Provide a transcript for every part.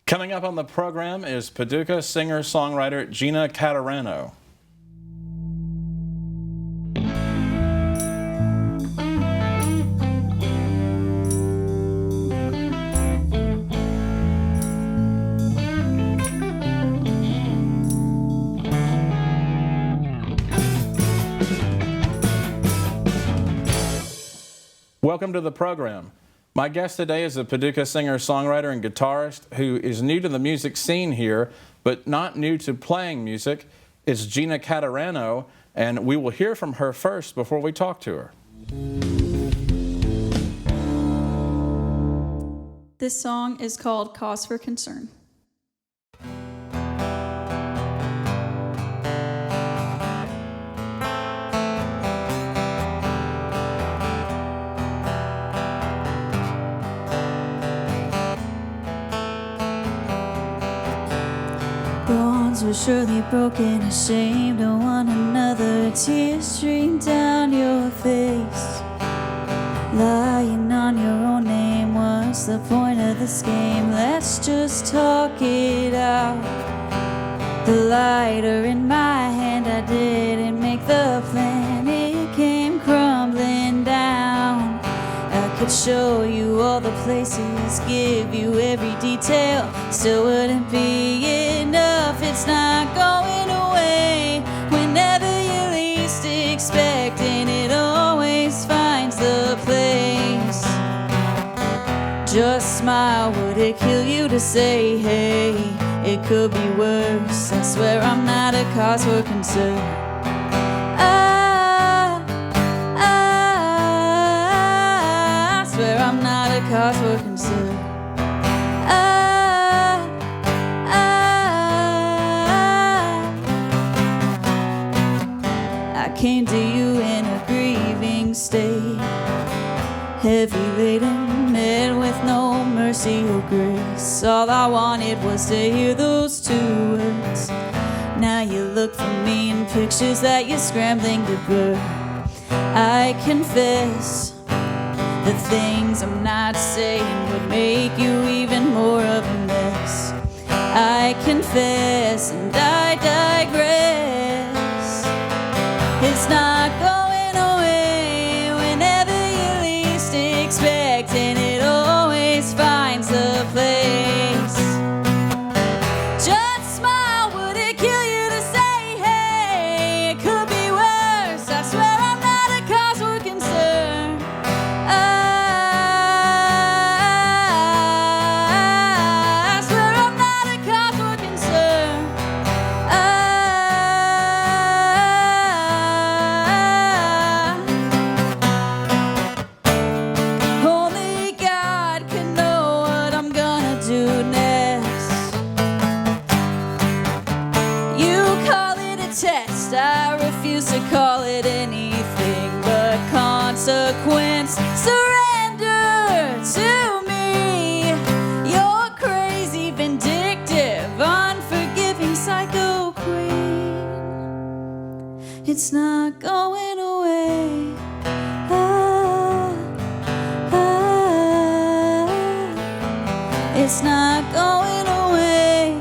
Coming up on the program is Paducah singer-songwriter Gina Caturano. Welcome to the program. My guest today is a Paducah singer-songwriter and guitarist who is new to the music scene here, but not new to playing music. It's Gina Caturano, and we will hear from her first before we talk to her. This song is called Cause for Concern. Bones were surely broken, ashamed of one another. Tears streamed down your face. Lying on your own name, what's the point of this game? Let's just talk it out. The lighter in my hand, I didn't make the plan. It came crumbling down. I could show you all the places, give you every detail, still wouldn't be enough. It's not going away. Whenever you least expect it, it always finds the place. Just smile, would it kill you to say, hey, it could be worse? I swear I'm not a cause for concern. I swear I'm not a cause for concern. I came to you in a grieving state, heavy laden, met with no mercy or grace. All I wanted was to hear those two words. Now you look for me in pictures that you're scrambling to burn. I confess, the things I'm not saying would make you even more of a mess. I confess and I digress. It's not going away. Whenever you least expect it, it always finds a place. Just smile, would it kill you to say, hey, it could be worse? I swear I'm not a cause for concern. I swear I'm not a cause for concern. Only God can know what I'm gonna do next. You call it a test, I refuse to call it anything but consequence. Surrender to me. You're crazy, vindictive, unforgiving psycho queen. It's not going away. It's not going away.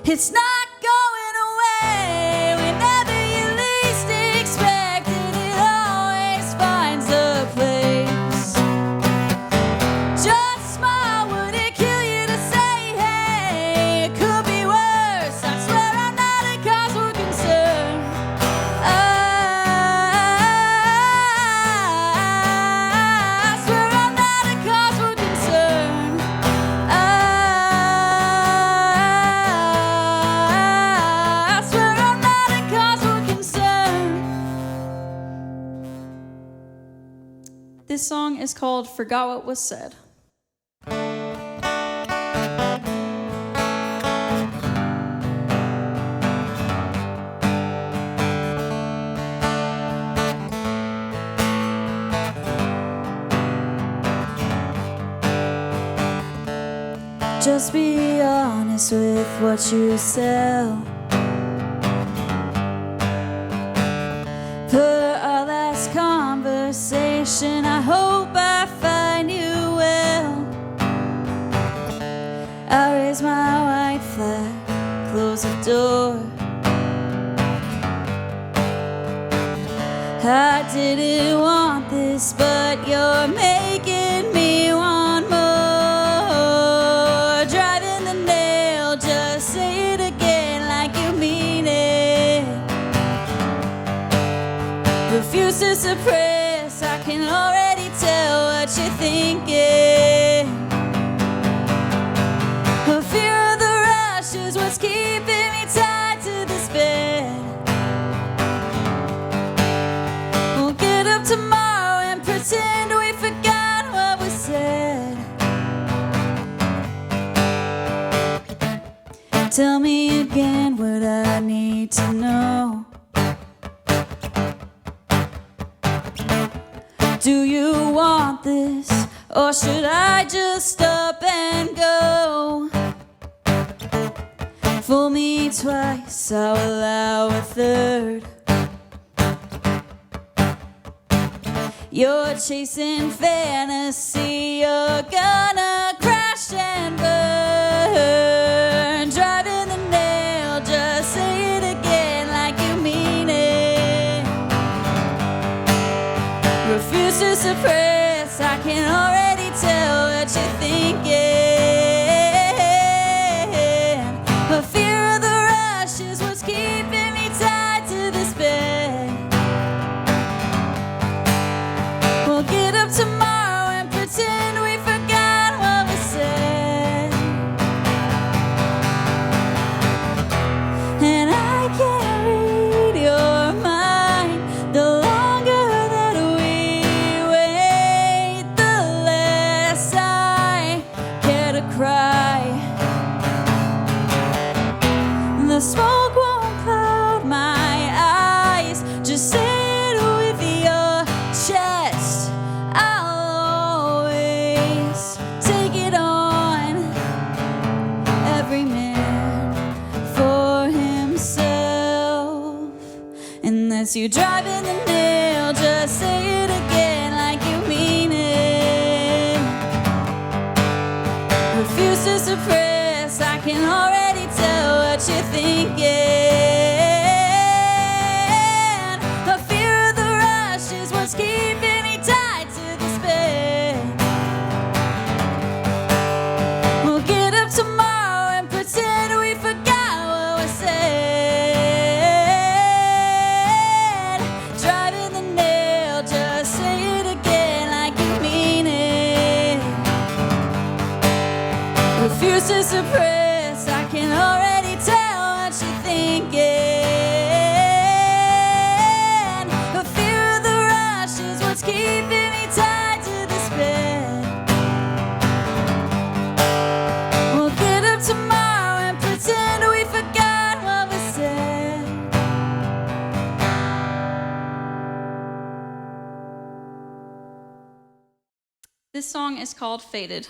It's not going away. Whenever you least expect it, it always finds a place. Just smile, would it kill you to say, hey, it could be worse? I swear I'm not a cause for concern. I swear I'm not a cause for concern. I swear I'm not a cause for concern. This song is called Forgot What Was Said. Just be honest with what you sell. Per our last conversation, conversation. I hope I find you well. I raise my white flag, close the door. I didn't want this, but you're making me want more. Driving the nail, just say it again like you mean it. Refuse to suppress, I can already tell what you're thinking. The fear of the rush is what's keeping me tied to this bed. We'll get up tomorrow and pretend we forgot what was said. Tell me again what I need to know. Do you want this, or should I just stop and go? Fool me twice, I'll allow a third. You're chasing fantasy, you're gonna crash and burn. Driving the nail, just say it again like you mean it. Refuse to suppress, I can already tell what you're thinking. The fear of the rush is what's keeping me tied to this bed. We'll get up tomorrow and pretend we forgot what we said. And I can't read your mind. The longer that we wait, the less I care to cry. The smoke won't cloud my eyes. Just say it with your chest. I'll always take it on. Every man for himself. Unless you're driving the nail, just say it again like you mean it. Refuse to suppress, I can already tell what you're thinking. The fear of the rush is what's keeping me tied to this bed. We'll get up tomorrow and pretend we forgot what was said. Driving the nail, just say it again like you mean it. Refuse to suppress, I can already tell what you're thinking. The fear of the rush is what's keeping me tied to this bed. We'll get up tomorrow and pretend we forgot what was said. This song is called Faded.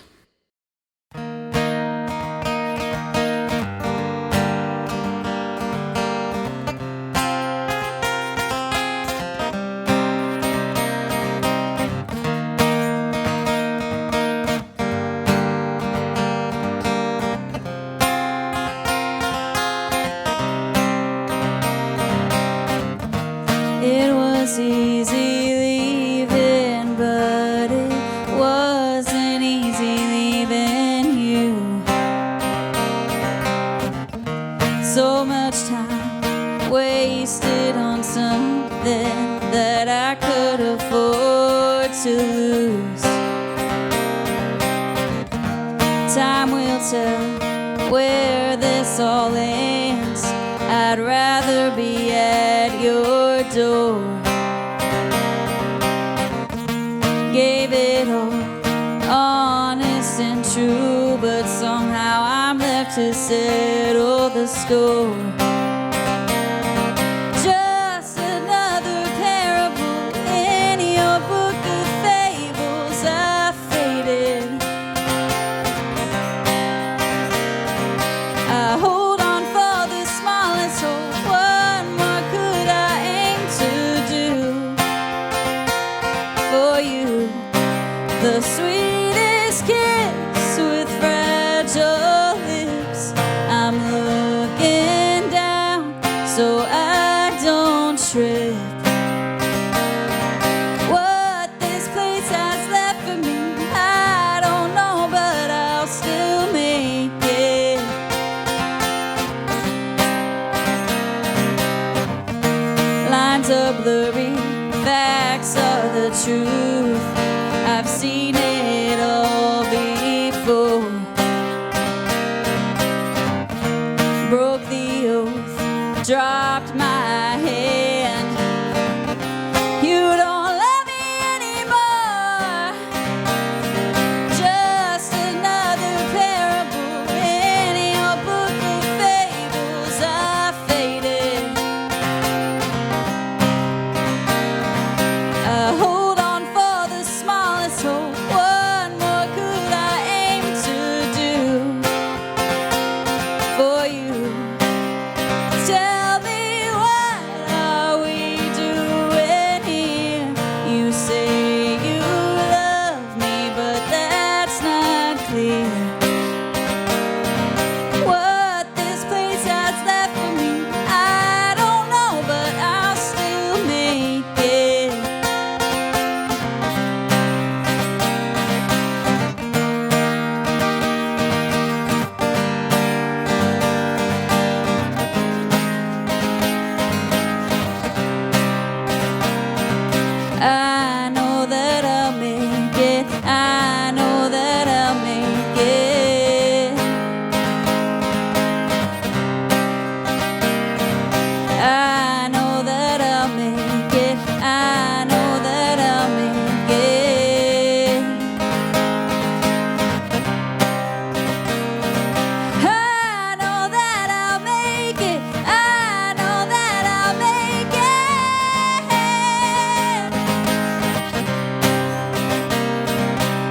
It was easy leaving, but it wasn't easy leaving you. So much time wasted on something that I could afford to lose. Time will tell where this all ends. I'd rather be at your door. Gave it all, honest and true, but somehow I'm left to settle the score. Just another parable in your book of fables. I faded. I hold on for the smallest hope. What more could I aim to do? the sweetest kiss with fragile lips. I'm looking down so I don't trip. What this place has left for me, I don't know, but I'll still make it. Lines are blurry, facts are the truth. I've seen it all before. Broke the oath, dropped my hand. You don't love me anymore. Just another parable in your book of fables. I faded. I hold on for the smallest hope. What more could I aim to do for you? Tell me, what are we doing here? You say you love me, but that's not clear. What this place has left for me, I don't know, but I'll still make it. I know that I'll make it. I know that I'll make it. I know that I'll make it. I know that I'll make it. I know that I'll make it. I know that I'll make it.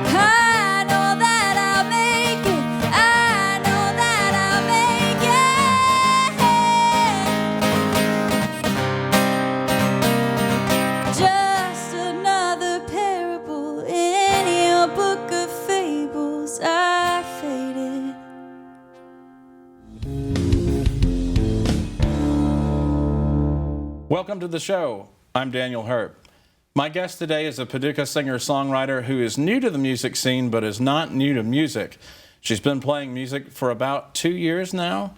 I know that I'll make it. I know that I'll make it. Just another parable in your book of fables. I faded. Welcome to the show. I'm Daniel Hurt. My guest today is a Paducah singer-songwriter who is new to the music scene but is not new to music. She's been playing music for about 2 years now.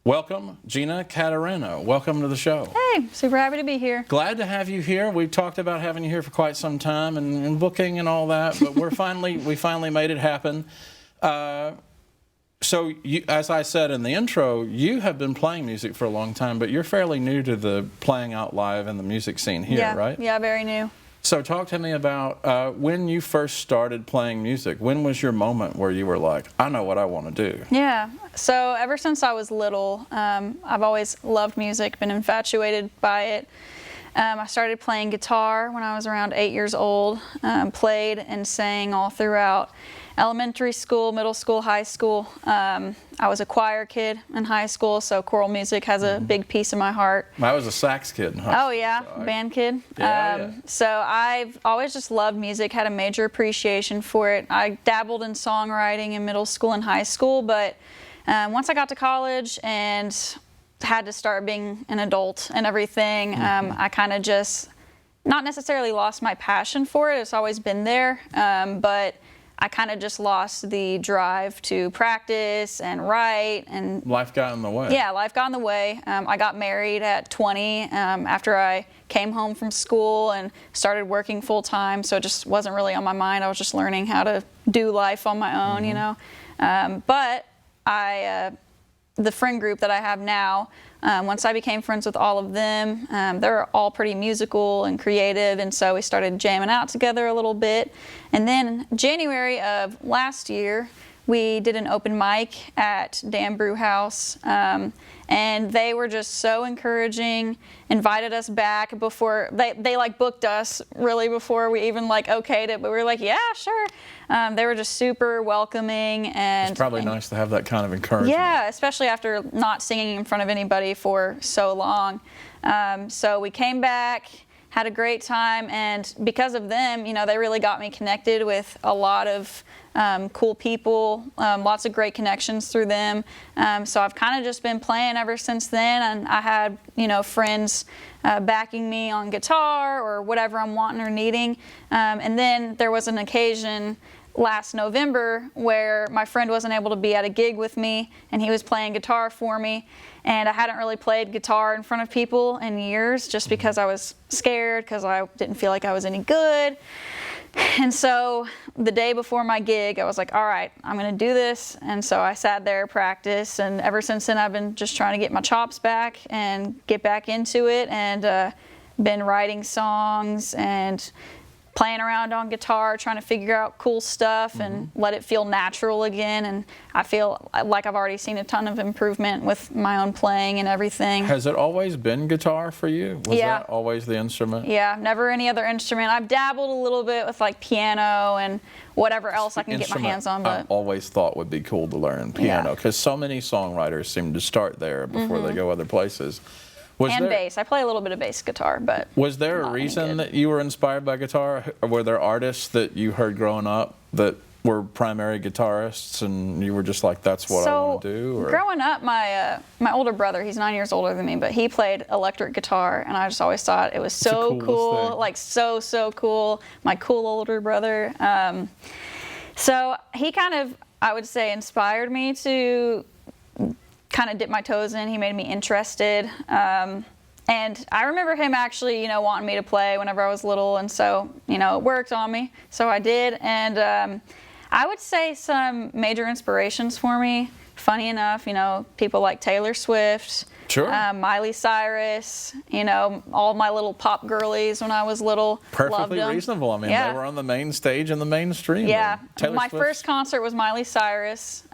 Welcome, Gina Caturano. Welcome to the show. Hey, super happy to be here. Glad to have you here. We've talked about having you here for quite some time and booking and all that, but we finally made it happen. So, as I said in the intro, you have been playing music for a long time, but you're fairly new to the playing out live and the music scene here, right? Yeah, very new. So talk to me about when you first started playing music. When was your moment where you were like, I know what I want to do? Yeah, so ever since I was little, I've always loved music, been infatuated by it. I started playing guitar when I was around 8 years old, played and sang all throughout elementary school, middle school, high school. I was a choir kid in high school, so choral music has a big piece of my heart. I was a sax kid in high school. Oh yeah, band kid. Yeah. So I've always just loved music, had a major appreciation for it. I dabbled in songwriting in middle school and high school, but once I got to college and had to start being an adult and everything, I kind of just not necessarily lost my passion for it. It's always been there, but I kind of just lost the drive to practice and write, and life got in the way. Yeah, life got in the way. I got married at 20 after I came home from school and started working full time, so it just wasn't really on my mind. I was just learning how to do life on my own, you know. But the friend group that I have now, once I became friends with all of them, they're all pretty musical and creative, and so we started jamming out together a little bit. And then January of last year, we did an open mic at Dan Brew House, and they were just so encouraging, invited us back before, they like booked us really before we even like okayed it, but we were like, yeah, sure. They were just super welcoming. And it's probably nice to have that kind of encouragement. Yeah, especially after not singing in front of anybody for so long. So we came back, had a great time, and because of them, they really got me connected with a lot of cool people, lots of great connections through them. So I've kind of just been playing ever since then, and I had, friends backing me on guitar or whatever I'm wanting or needing. And then there was an occasion last November where my friend wasn't able to be at a gig with me, and he was playing guitar for me. And I hadn't really played guitar in front of people in years just because I was scared, because I didn't feel like I was any good. And so the day before my gig, I was like, all right, I'm going to do this. And so I sat there, practiced, and ever since then I've been just trying to get my chops back and get back into it, and been writing songs and playing around on guitar, trying to figure out cool stuff and let it feel natural again. And I feel like I've already seen a ton of improvement with my own playing and everything. Has it always been guitar for you? Was Yeah. that always the instrument? Yeah, never any other instrument. I've dabbled a little bit with like piano and whatever else I can get my hands on. But I always thought would be cool to learn piano, because so many songwriters seem to start there before they go other places. And bass. I play a little bit of bass guitar, but was there a reason that you were inspired by guitar? Or were there artists that you heard growing up that were primary guitarists, and you were just like, that's what I want to do? Or? Growing up, my older brother, he's 9 years older than me, but he played electric guitar, and I just always thought it was so cool, like so cool. My cool older brother. So he kind of, I would say, inspired me to kind of dip my toes in. He made me interested. And I remember him actually, wanting me to play whenever I was little. And so, it worked on me. So I did. And I would say some major inspirations for me, funny enough, people like Taylor Swift, Sure. Miley Cyrus, all my little pop girlies when I was little. Perfectly loved them. reasonable. I mean, Yeah. they were on the main stage in the mainstream. Yeah. My Swift's- first concert was Miley Cyrus.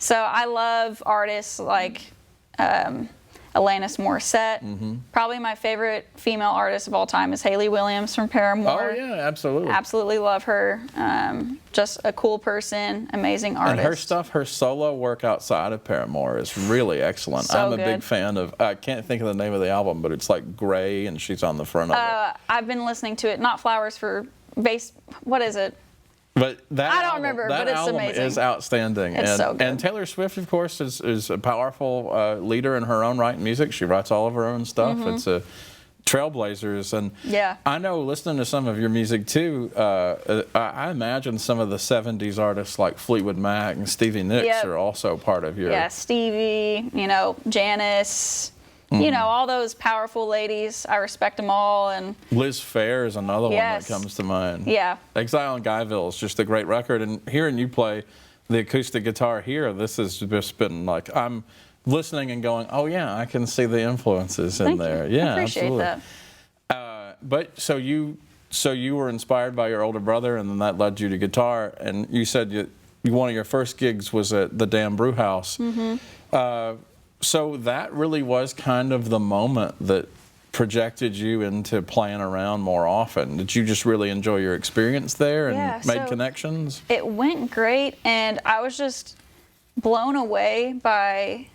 So I love artists like Alanis Morissette. Probably my favorite female artist of all time is Hayley Williams from Paramore. Oh, yeah, absolutely. Absolutely love her. Just a cool person, amazing artist. And her stuff, her solo work outside of Paramore is really excellent. So I'm a good. big fan of, I can't think of the name of the album, but it's like Gray, and she's on the front of it. I've been listening to it, Not Flowers for Bass, what is it? But that I don't album, remember, that but it's album amazing. is outstanding. It's so good. And Taylor Swift, of course, is a powerful leader in her own right in music. She writes all of her own stuff. It's a trailblazers. And Yeah. I know, listening to some of your music too, I imagine some of the 70s artists like Fleetwood Mac and Stevie Nicks Yep. are also part of your... Yeah, Stevie, Janice, all those powerful ladies. I respect them all. And Liz Phair is another one that Yes. comes to mind. yeah, Exile in Guyville is just a great record, and hearing you play the acoustic guitar here, this has just been like, I'm listening and going, oh yeah, I can see the influences in thank there. you. Yeah, I appreciate absolutely. that. But so you were inspired by your older brother, and then that led you to guitar, and you said one of your first gigs was at the Damn Brew House. So that really was kind of the moment that projected you into playing around more often. Did you just really enjoy your experience there and Yeah, made so connections? It went great, and I was just blown away by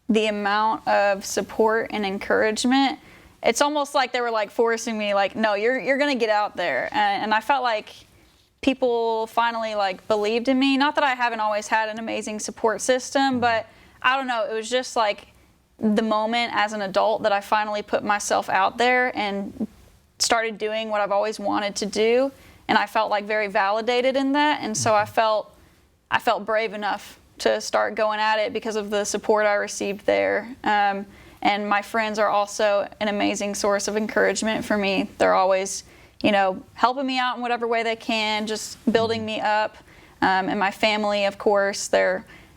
the amount of support and encouragement. It's almost like they were like forcing me, like, no, you're gonna get out there. And I felt like people finally like believed in me. Not that I haven't always had an amazing support system, but I don't know, it was just like the moment as an adult that I finally put myself out there and started doing what I've always wanted to do. And I felt like very validated in that. And so I felt brave enough to start going at it because of the support I received there. And my friends are also an amazing source of encouragement for me. They're always, helping me out in whatever way they can, just building me up. And my family, of course,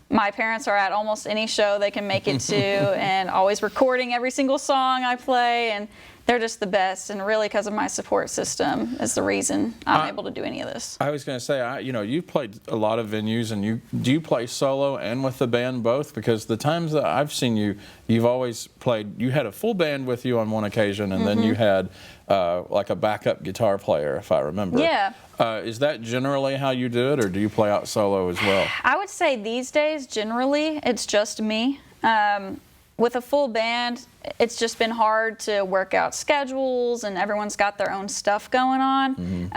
my parents are at almost any show they can make it to, and always recording every single song I play, and they're just the best. And really, because of my support system, is the reason I'm able to do any of this. I was going to say, you've played a lot of venues, and do you play solo and with the band both? Because the times that I've seen you, you've always played. You had a full band with you on one occasion, and then you had like a backup guitar player, if I remember. Yeah. Is that generally how you do it, or do you play out solo as well? I would say these days, generally, it's just me. with a full band, it's just been hard to work out schedules, and everyone's got their own stuff going on.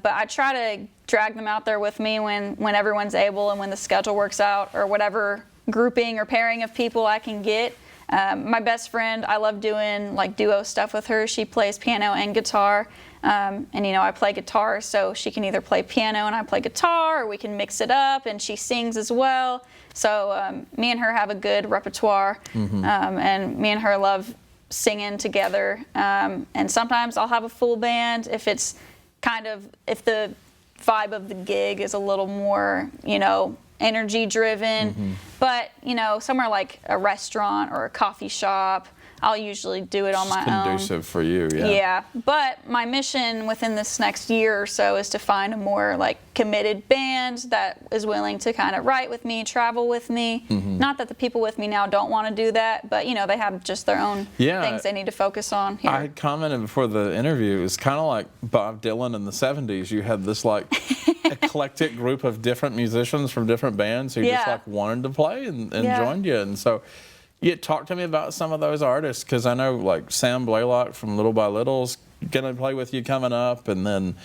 But I try to drag them out there with me when everyone's able and when the schedule works out, or whatever grouping or pairing of people I can get. My best friend, I love doing like duo stuff with her. She plays piano and guitar. And I play guitar, so she can either play piano and I play guitar, or we can mix it up, and she sings as well. So me and her have a good repertoire, and me and her love singing together. And sometimes I'll have a full band if it's if the vibe of the gig is a little more, energy driven. But, somewhere like a restaurant or a coffee shop, I'll usually do it on my own. Conducive for you, yeah. Yeah, but my mission within this next year or so is to find a more committed band that is willing to kind of write with me, travel with me. Not that the people with me now don't want to do that, but they have just their own things they need to focus on here. I had commented before the interview, it was kind of like Bob Dylan in the 70s. You had this eclectic group of different musicians from different bands who just wanted to play and joined you. And so talk to me about some of those artists, because I know Sam Blaylock from Little by Little's going to play with you coming up, and then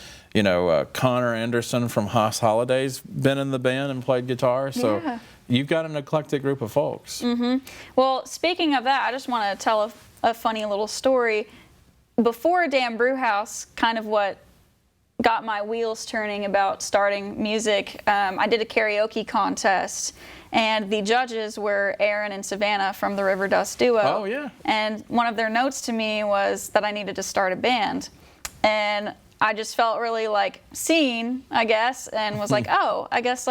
Connor Anderson from Haas Holiday's been in the band and played guitar. So you've got an eclectic group of folks. Well, speaking of that, I just want to tell a funny little story. Before Dan Brewhouse, kind of what got my wheels turning about starting music, I did a karaoke contest, and the judges were Aaron and Savannah from the River Dust Duo. Oh, yeah. And one of their notes to me was that I needed to start a band. And I just felt really seen, I guess, and was oh, I guess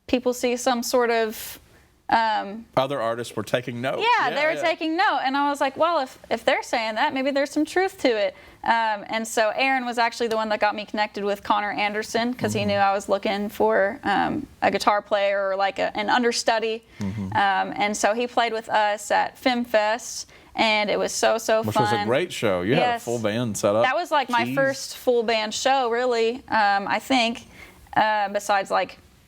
people see some sort of other artists were taking note. Yeah, they were taking note. And I was like, well, if they're saying that, maybe there's some truth to it. And so Aaron was actually the one that got me connected with Connor Anderson, because he knew I was looking for a guitar player or an understudy. And so he played with us at FemFest, and it was so fun. Which was a great show. You had a full band set up. That was my first full band show, really, I think, besides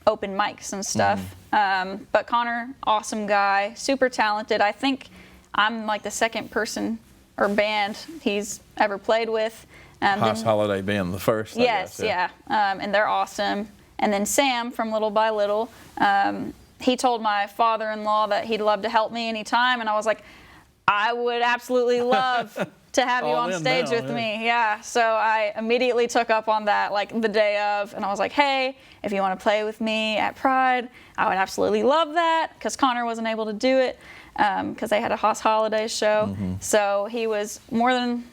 open mics and stuff. But Connor, awesome guy, super talented. I think I'm the second person or band he's ever played with. Haas Holiday being the first, I guess, and they're awesome. And then Sam from Little by Little, he told my father-in-law that he'd love to help me anytime, and I was like, I would absolutely love to have you on stage with me. Yeah, so I immediately took up on that the day of, and I was like, hey, if you want to play with me at Pride, I would absolutely love that, because Connor wasn't able to do it because they had a Haas Holiday show. So he was more than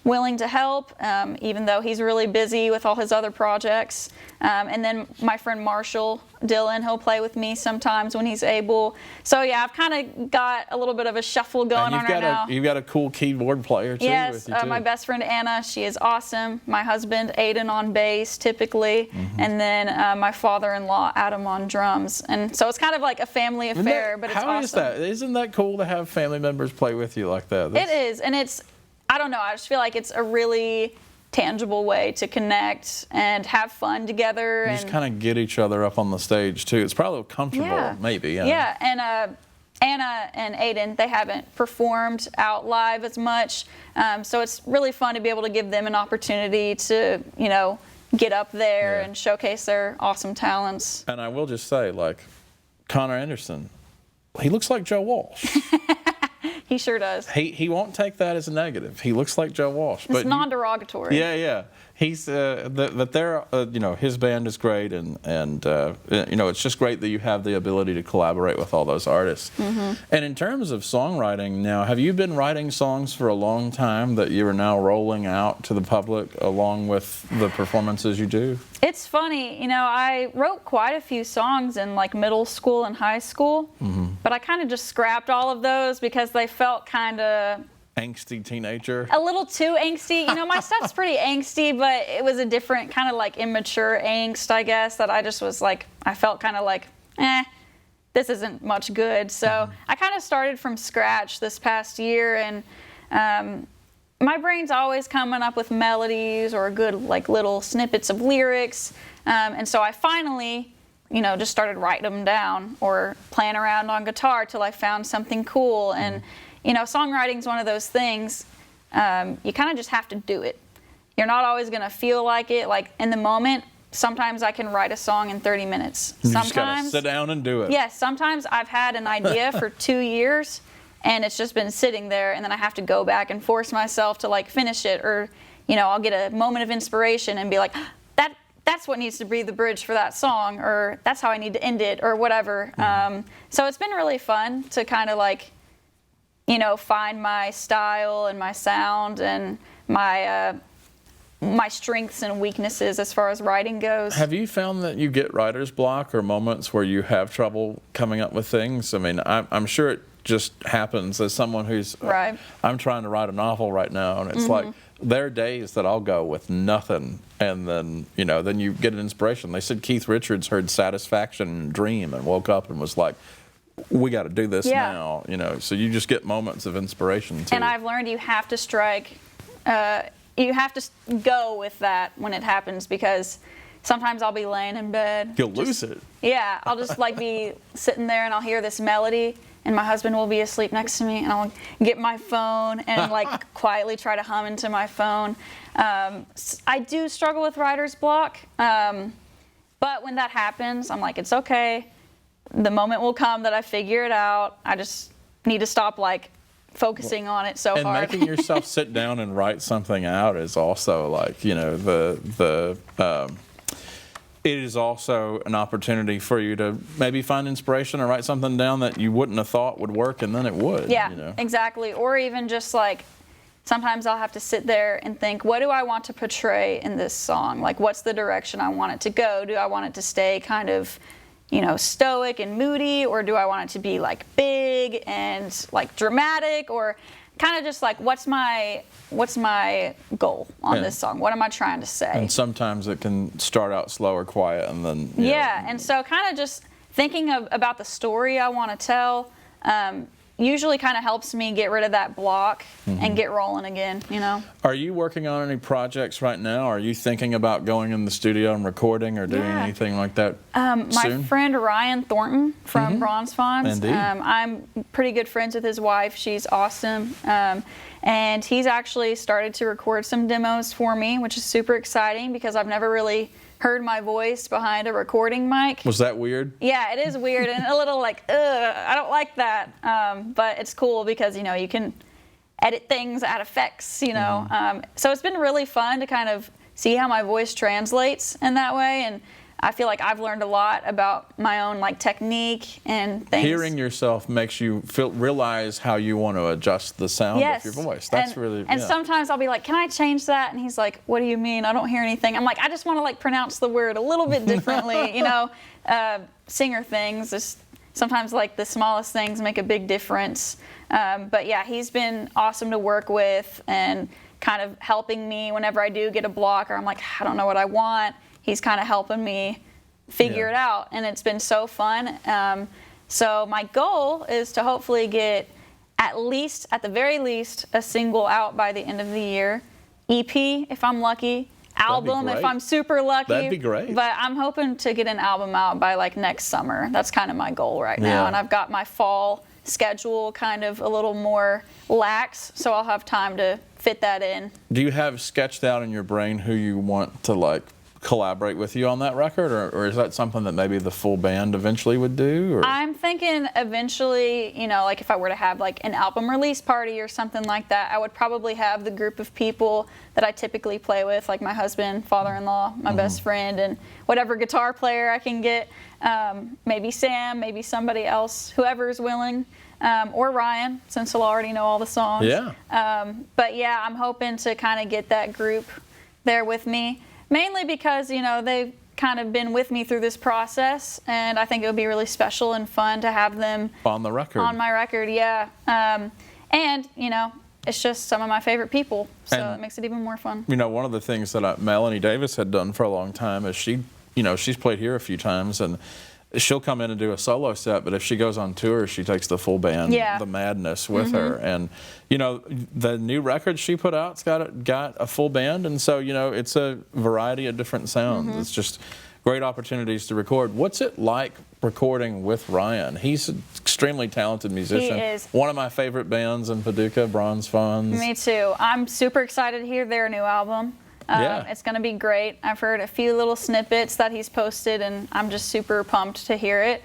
willing to help, even though he's really busy with all his other projects. And then my friend Marshall Dillon, he'll play with me sometimes when he's able. So yeah, I've kind of got a little bit of a shuffle going on right now. You've got a cool keyboard player too. Yes, with you too. My best friend Anna, she is awesome. My husband Aiden on bass typically, and then my father-in-law Adam on drums. And so it's kind of like a family affair, but it's awesome. How is that? Isn't that cool to have family members play with you like that? It is, and I don't know, I just feel like it's a really tangible way to connect and have fun together. You just kind of get each other up on the stage too. It's probably comfortable, maybe. Yeah, and Anna and Aiden, they haven't performed out live as much, so it's really fun to be able to give them an opportunity to, get up there and showcase their awesome talents. And I will just say, Connor Anderson, he looks like Joe Walsh. He sure does. He won't take that as a negative. He looks like Joe Walsh. It's non-derogatory. Yeah. He's but they're his band is great, and it's just great that you have the ability to collaborate with all those artists. And in terms of songwriting, now, have you been writing songs for a long time that you are now rolling out to the public along with the performances you do? It's funny, I wrote quite a few songs in middle school and high school, but I kind of just scrapped all of those because they felt kind of angsty teenager. A little too angsty. My stuff's pretty angsty, but it was a different kind of immature angst, I guess, that I just was I felt kind of this isn't much good. So I kind of started from scratch this past year, and my brain's always coming up with melodies or good little snippets of lyrics. And so I finally just started writing them down or playing around on guitar till I found something cool. And, songwriting is one of those things, you kind of just have to do it. You're not always going to feel like it. Like in the moment, sometimes I can write a song in 30 minutes. You just got to sit down and do it. Yes, sometimes I've had an idea for 2 years and it's just been sitting there, and then I have to go back and force myself to like finish it, or, I'll get a moment of inspiration and be like, that's what needs to be the bridge for that song, or that's how I need to end it, or whatever. So it's been really fun to kind of like, find my style and my sound and my strengths and weaknesses as far as writing goes. Have you found that you get writer's block or moments where you have trouble coming up with things? I mean, I'm sure it just happens as someone who's, right. I'm trying to write a novel right now, and it's like, there are days that I'll go with nothing, and then, then you get an inspiration. They said Keith Richards heard Satisfaction and Dream and woke up and was like, we got to do this now, so you just get moments of inspiration too. And I've learned you have to strike, you have to go with that when it happens, because sometimes I'll be laying in bed. You'll lose it. Yeah, I'll just like be sitting there and I'll hear this melody, and my husband will be asleep next to me, and I'll get my phone and like quietly try to hum into my phone. I do struggle with writer's block, but when that happens, I'm like, it's okay. The moment will come that I figure it out. I just need to stop like focusing on it so hard. And making yourself sit down and write something out is also like, it is also an opportunity for you to maybe find inspiration or write something down that you wouldn't have thought would work, and then it would. Yeah, exactly. Or even just like, sometimes I'll have to sit there and think, what do I want to portray in this song? Like, what's the direction I want it to go? Do I want it to stay kind of, stoic and moody, or do I want it to be like big and like dramatic, or kind of just like, what's my goal on this song? What am I trying to say? And sometimes it can start out slow or quiet, and then and so kind of just thinking about the story I want to tell usually kind of helps me get rid of that block and get rolling again. Are you working on any projects right now? Are you thinking about going in the studio and recording or doing anything like that soon? My friend Ryan Thornton from Bronze Fonts. Indeed. I'm pretty good friends with his wife. She's awesome. And he's actually started to record some demos for me, which is super exciting because I've never really heard my voice behind a recording mic. Was that weird? Yeah, it is weird and a little like, I don't like that. But it's cool because, you can edit things, add effects, So it's been really fun to kind of see how my voice translates in that way. And I feel like I've learned a lot about my own like technique and things. Hearing yourself makes you realize how you want to adjust the sound of your voice. That's And sometimes I'll be like, can I change that? And he's like, what do you mean? I don't hear anything. I'm like, I just want to like pronounce the word a little bit differently. Singer things, just sometimes like the smallest things make a big difference. But yeah, he's been awesome to work with and kind of helping me whenever I do get a block or I'm like, I don't know what I want. He's kind of helping me figure it out, and it's been so fun. So my goal is to hopefully get at the very least, a single out by the end of the year. EP, if I'm lucky. Album, if I'm super lucky. That'd be great. But I'm hoping to get an album out by like next summer. That's kind of my goal right now. And I've got my fall schedule kind of a little more lax, so I'll have time to fit that in. Do you have sketched out in your brain who you want to like collaborate with you on that record, or is that something that maybe the full band eventually would do? Or? I'm thinking eventually, like if I were to have like an album release party or something like that, I would probably have the group of people that I typically play with, like my husband, father-in-law, my best friend, and whatever guitar player I can get. Maybe Sam, maybe somebody else, whoever's willing, or Ryan, since he'll already know all the songs. But yeah, I'm hoping to kind of get that group there with me. Mainly because, they've kind of been with me through this process, and I think it would be really special and fun to have them on the record. On my record, yeah. And, it's just some of my favorite people, so it makes it even more fun. One of the things that Melanie Davis had done for a long time is she's played here a few times, and she'll come in and do a solo set, but if she goes on tour, she takes the full band, the madness with her. And, the new record she put out's got a full band, and so, it's a variety of different sounds. It's just great opportunities to record. What's it like recording with Ryan? He's an extremely talented musician. He is. One of my favorite bands in Paducah, Bronze Funds. Me too. I'm super excited to hear their new album. Yeah. It's going to be great. I've heard a few little snippets that he's posted, and I'm just super pumped to hear it.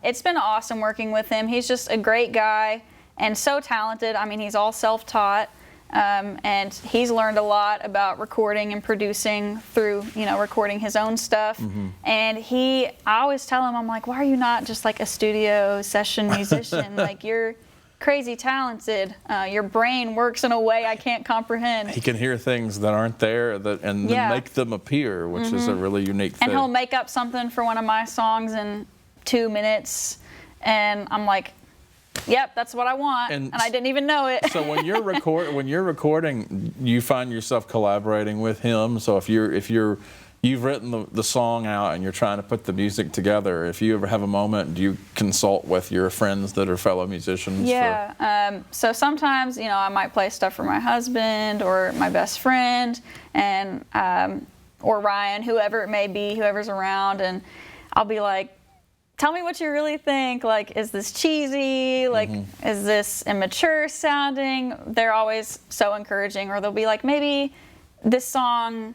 It's been awesome working with him. He's just a great guy and so talented. I mean, he's all self-taught, and he's learned a lot about recording and producing through, recording his own stuff. And I always tell him, I'm like, why are you not just like a studio session musician? Like, you're crazy talented. Your brain works in a way I can't comprehend. He can hear things that aren't there and then make them appear, which is a really unique thing. And he'll make up something for one of my songs in 2 minutes, and I'm like, yep, that's what I want, and I didn't even know it. So when you're recording, you find yourself collaborating with him. So if you've written the song out and you're trying to put the music together, if you ever have a moment, do you consult with your friends that are fellow musicians? Yeah. So sometimes, I might play stuff for my husband or my best friend, and or Ryan, whoever it may be, whoever's around, and I'll be like, tell me what you really think. Like, is this cheesy? Like, is this immature sounding? They're always so encouraging. Or they'll be like, maybe this song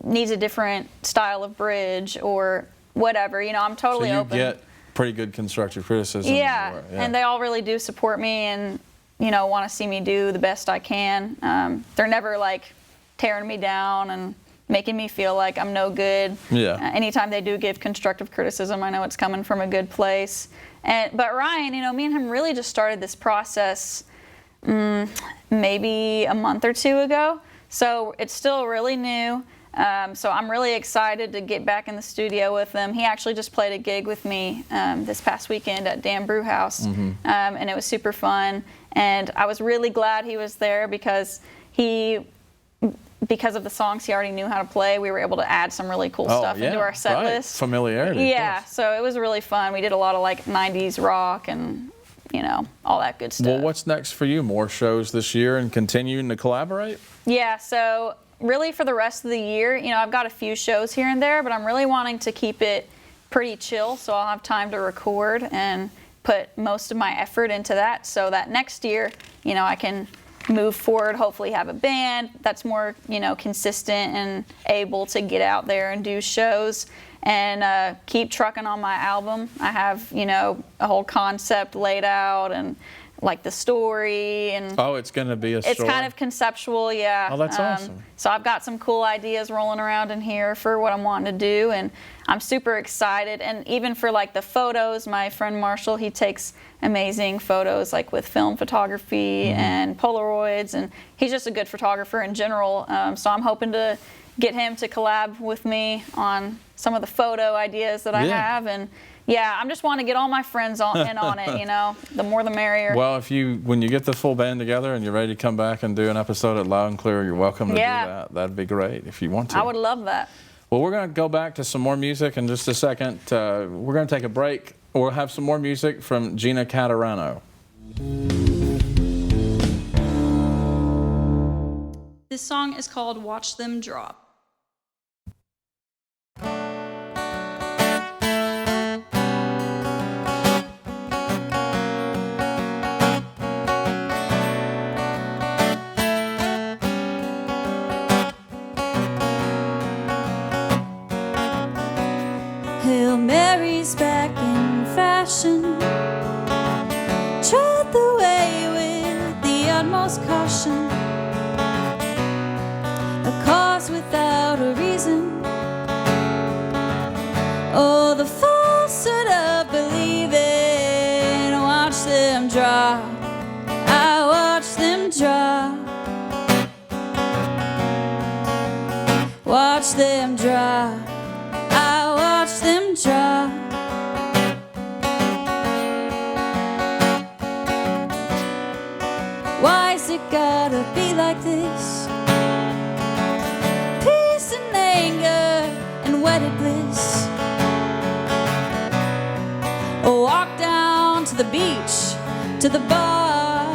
needs a different style of bridge or whatever. I'm totally open. So you get pretty good constructive criticism. Yeah, and they all really do support me and, want to see me do the best I can. They're never, like, tearing me down and making me feel like I'm no good. Yeah. Anytime they do give constructive criticism, I know it's coming from a good place. But Ryan, me and him really just started this process maybe a month or two ago. So it's still really new. So I'm really excited to get back in the studio with him. He actually just played a gig with me this past weekend at Dan Brew House, and it was super fun. And I was really glad he was there because of the songs he already knew how to play, we were able to add some really cool stuff into our set list. Familiarity. Yeah, so it was really fun. We did a lot of like 90s rock and, all that good stuff. Well, what's next for you? More shows this year and continuing to collaborate? Yeah, so really for the rest of the year, I've got a few shows here and there, but I'm really wanting to keep it pretty chill so I'll have time to record and put most of my effort into that so that next year, I can move forward, hopefully have a band that's more, consistent and able to get out there and do shows and keep trucking on my album. I have, a whole concept laid out and like the story and it's going to be a story. It's kind of conceptual, yeah. Oh, that's awesome. So I've got some cool ideas rolling around in here for what I'm wanting to do, and I'm super excited. And even for like the photos, my friend Marshall, he takes amazing photos like with film photography and Polaroids, and he's just a good photographer in general. So I'm hoping to get him to collab with me on some of the photo ideas that I have, and yeah, I'm just want to get all my friends in on it, the more the merrier. Well, when you get the full band together and you're ready to come back and do an episode at Loud and Clear, you're welcome to do that. That'd be great if you want to. I would love that. Well, we're going to go back to some more music in just a second. We're going to take a break. We'll have some more music from Gina Caturano. This song is called Watch Them Drop. Hail Mary's back in fashion. Tread the way with the utmost caution. A cause without a reason. Oh, the falsehood of believing. Watch them drop. I watch them drop. Watch them drop. I watch them drop. Why's it gotta be like this? Peace and anger and wedded bliss. Oh, walk down to the beach, to the bar,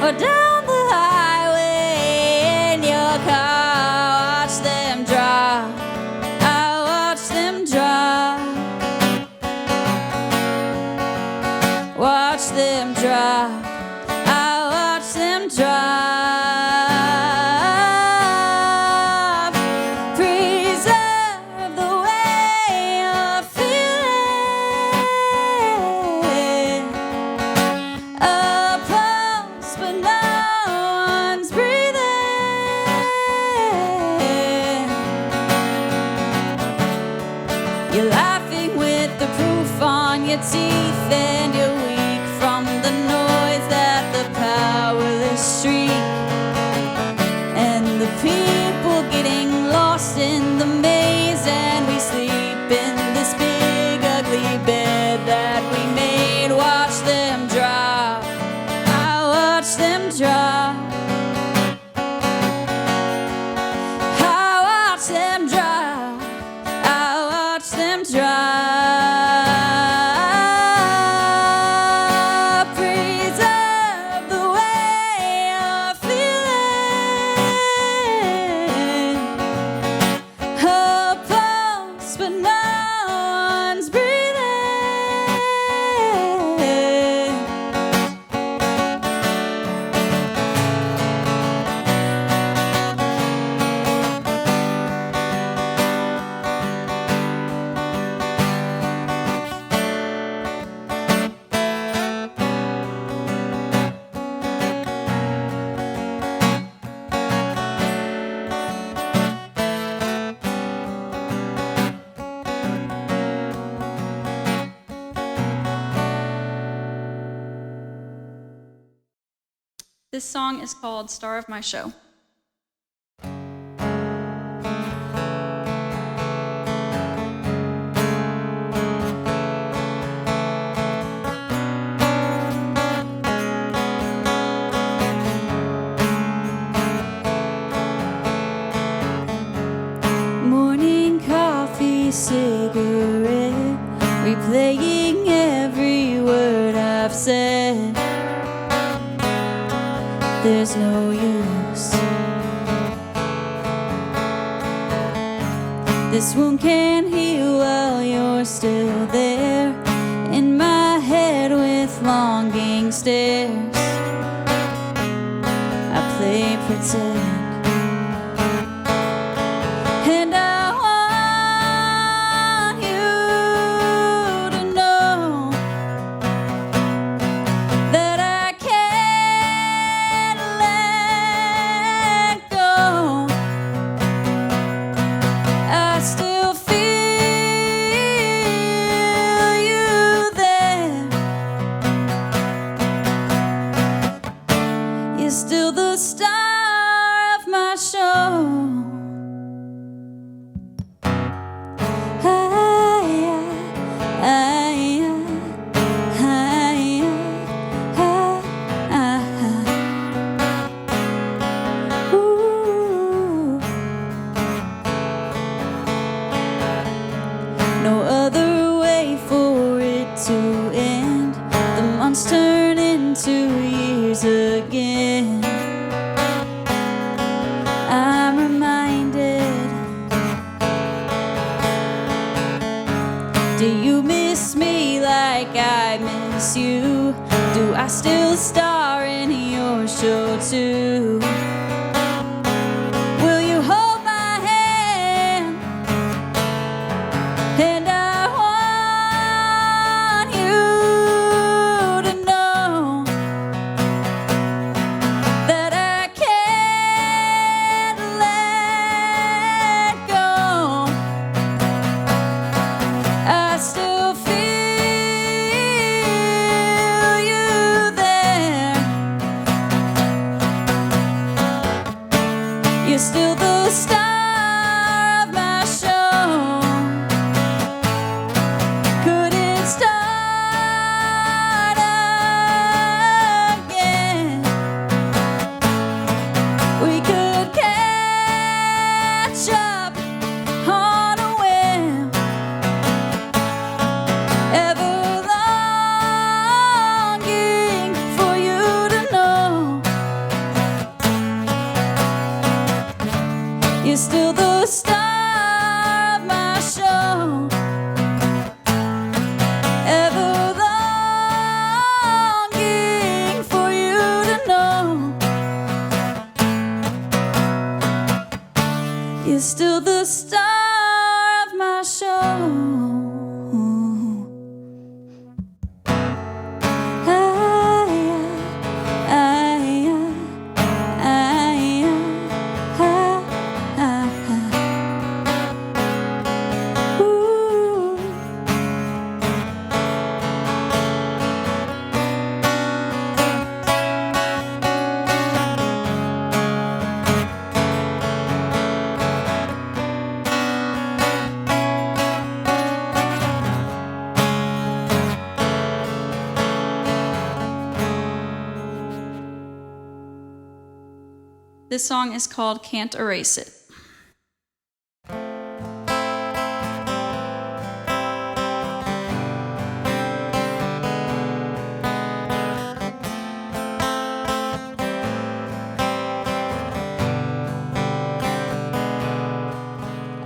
or down the highway in your car. Watch them drop. I watch them drop. You're laughing with the proof on your teeth, and you're weak from the noise that the powerless shriek. And the people getting lost in the maze, and we sleep in this big ugly bed that we made. Watch them drop, I watch them drop, I watch them drop, I watch them drop. Preserve the way you're feeling. A pulse, but no one's breathing. This song is called Star of My Show. Morning coffee, cigarette, replaying every word I've said. There's no use. This wound can't heal while you're still there in my head with longing stares. I play pretend. And I want you to know that I can't let go. I still feel you there. You're still the star of my show. No other way for it to end. The months turn into years again. I'm reminded. Do you miss me like I miss you? Do I still star in your show too? Will you hold my hand? And I want you to know that I can't let go. I still feel you there. This song is called Cant Erase It.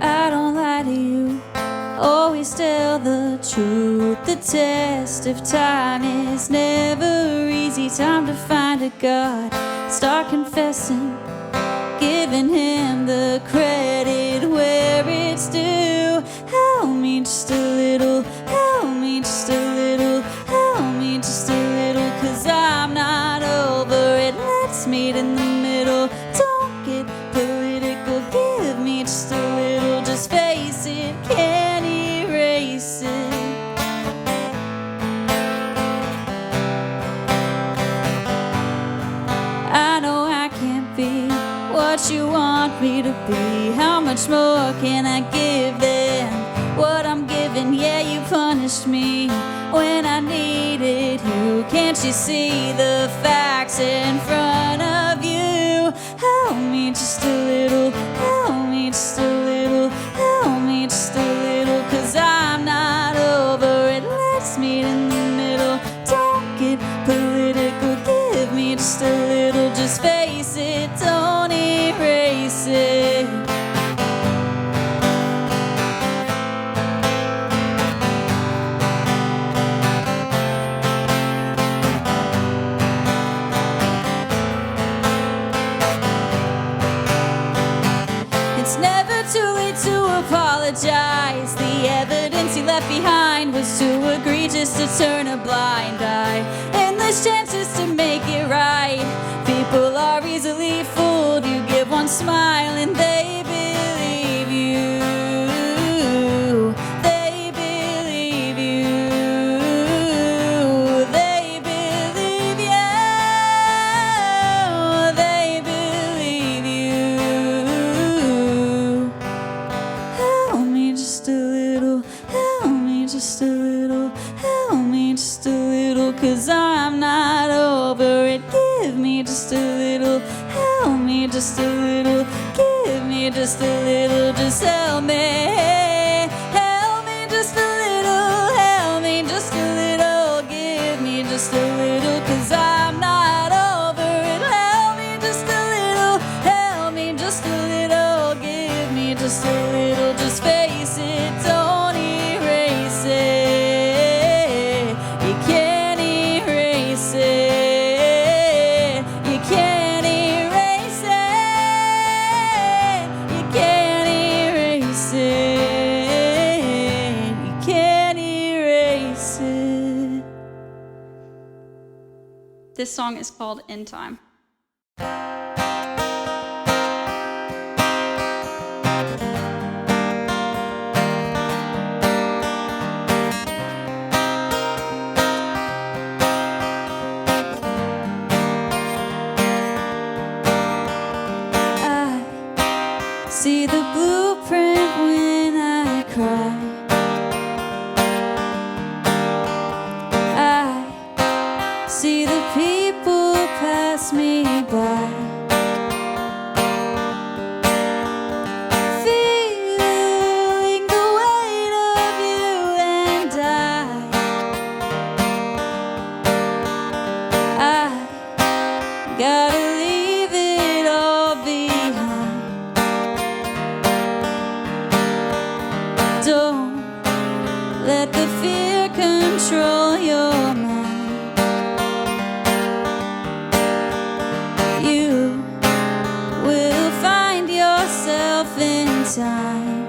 I don't lie to you, always tell the truth. The test of time is never easy. Time to find a God, start confessing, giving him the credit where it's due. Help me just a little, help me just a little, help me just a little, 'cause I'm not over it. Let's meet in the middle, don't get political, give me just a little, just face it, can't erase it. I know I can't be what you want me to be. How much more can I give than what I'm giving? Yeah, you punished me when I needed you. Can't you see the facts in front of you? Help me just a little, help me just a little, help me just a little, 'cause I'm not over it. Let's meet in the middle, don't get political, give me just a little, just face it, don't erase it. It's never too late to apologize. The evidence you left behind was too egregious to turn a blind eye. Endless chances to make it right. People are easily fooled. You give one smile and they believe you. They believe you. They believe you. They believe you. Help me just a little, help me just a little, help me just a little, 'cause I'm not over it. Give me just a little, help me just a little, give me just a little, just help me. Help me just a little, help me just a little, give me just a little, 'cause I'm not over it. Help me just a little, help me just a little, give me just a little, just face it, don't erase it. You can't erase it. You can't erase it. You can't erase it. You can't erase it. This song is called In Time. I see the blueprint when I cry. I see the people pass me by. Feeling the weight of you and I gotta leave it all behind. Don't let the fear control your mind. You will find yourself in time.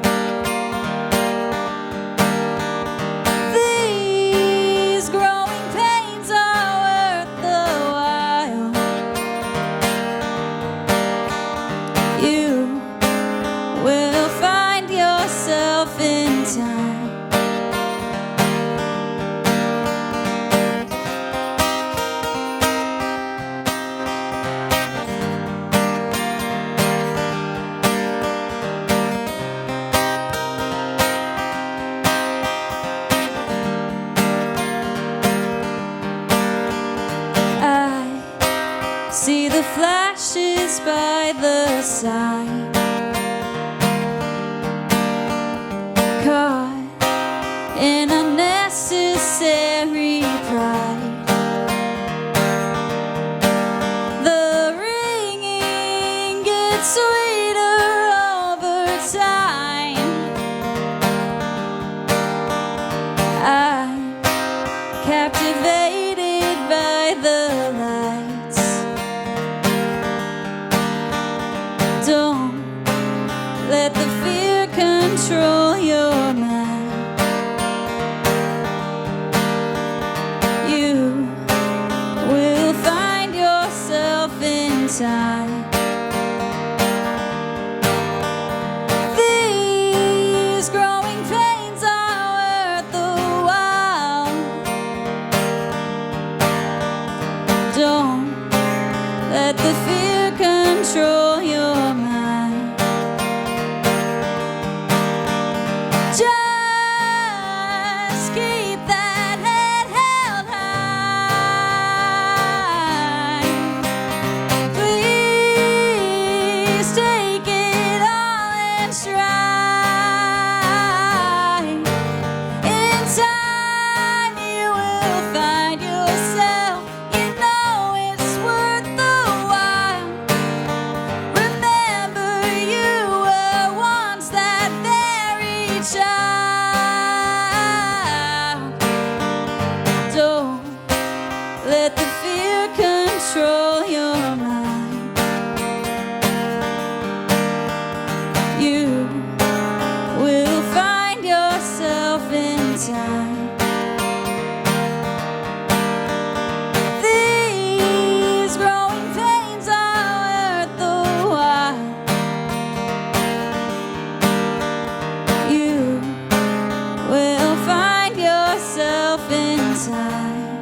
These growing pains are worth the while. You will find yourself in time. I see the flashes lost by the side, caught in unnecessary pride. The ringing gets sweeter over time. I'm captivated by the lights. Don't let the fear control your mind. You will find yourself in time. These growing pains are worth the while. Don't let the fear control your mind. Just keep that head held high. Please take it all in stride. In time you will find yourself. You know it's worth the while. Remember you were once that very child. Don't let the fear control your mind. You will find yourself in time. These growing pains are worth the while. You will find yourself in time.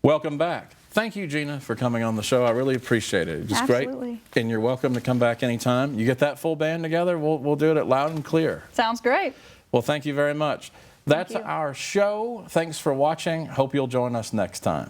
Welcome back. Thank you, Gina, for coming on the show. I really appreciate it. It was Absolutely. great. And you're welcome to come back anytime. You get that full band together, we'll do it at loud and clear. Sounds great. Well, thank you very much. That's you. our show. Thanks for watching. Hope you'll join us next time.